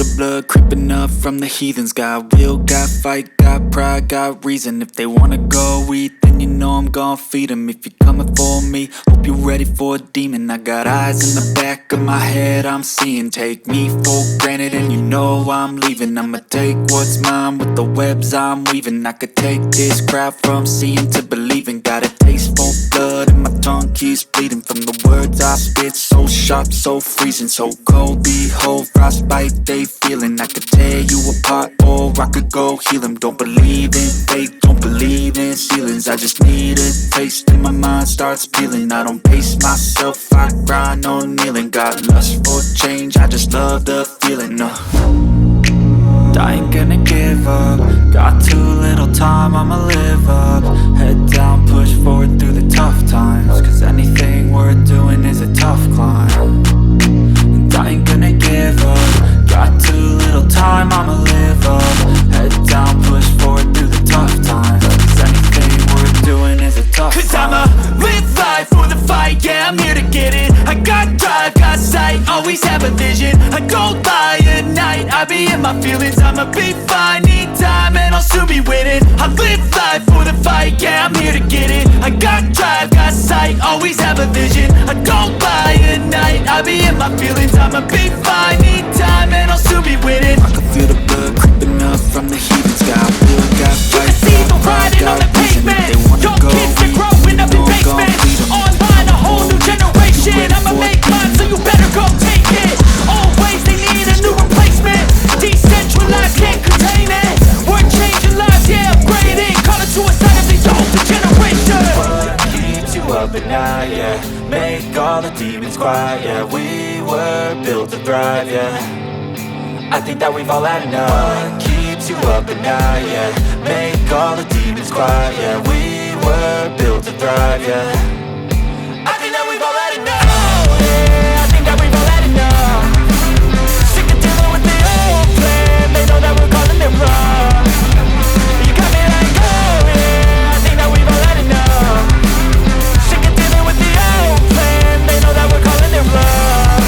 the blood creeping up from the heathens. Got will, got fight, got pride, got reason. If they wanna go eat, then you know I'm gon' feed them. If you're coming for me, hope you're ready for a demon. I got eyes in the back of my head, I'm seeing. Take me for granted and you know I'm leaving. I'ma take what's mine with the webs I'm weaving. I could take this crowd from seeing to believing. Got a taste for blood and my tongue keeps bleeding from the words I spit. So sharp, so freezing, so cold. Behold, frostbite they feeling. I could tear you apart or I could go heal them. Don't believe in fate, don't believe in ceilings. I just need a taste and my mind starts peeling. I don't pace myself, I grind on kneeling. Got lust for change, I just love the feeling. I ain't gonna give up. Got too little time, I'ma live up. Head down, push forward through the tough times. Cause anything worth doing is a tough climb. And I ain't gonna give up. Got too little time, I'ma live up. Head down, push forward through the tough times. Cause anything worth doing is a tough climb. Cause I'ma live life for the fight, yeah, I'm here to get it. I got drive, got sight, always have a vision. I don't lie at night, I be in my feelings. I'ma be fine, need time and I'll soon be winning. I live life for the fight, yeah, I'm here to get it. I got drive, got sight, always have a vision. I don't lie at night, I be in my feelings. I'ma be fine, need time and I'll soon be winning. I can feel the blood creeping up from the heathens. Got will, got fight, you can see them riding on the pavement. Young kids, they're growing up in basements. Online, a whole new generation. I'ma make mine, so you better go take it. Always they need a new replacement. Decentralized, can't contain it. We're changing lives, yeah, upgrading. Call it suicide of the older generation. What keeps you up at night, yeah? Make all the demons quiet, yeah. We were built to thrive, yeah. I think that we've all had enough. What keeps you up at night, yeah? Make all the demons quiet, yeah. We were built to thrive, yeah. I think that we've all had enough. Oh, yeah, I think that we've all had enough. Sick of dealing with the old plan. They know that we're calling it wrong. You got me like, oh, yeah, I think that we've all had enough. Sick of dealing with the old plan. They know that we're calling it wrong.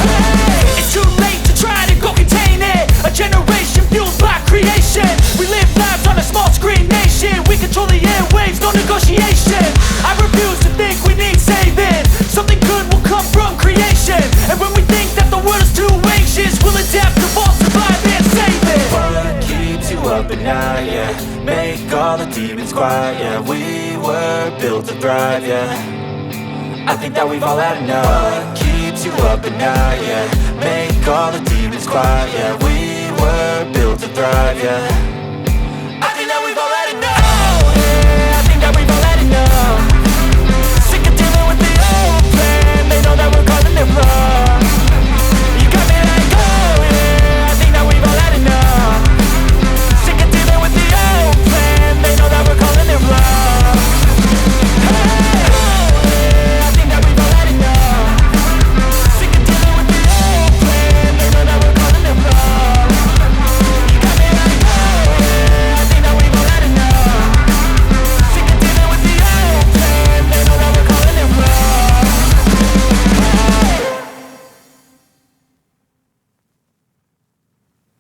Hey, it's too late to try to go contain it. A generation fueled by creation. We live lives on a small screen nation. We control the airwaves, no negotiation. I refuse to think we need saving. Something good will come from creation. And when we think that the world is too anxious, we'll adapt, evolve, survive and save it. What keeps you up at night, yeah? Make all the demons quiet, yeah. We were built to thrive, yeah. I think that we've all had enough. What keeps you up at night, yeah? Make all the demons quiet, yeah. We were built to thrive, yeah.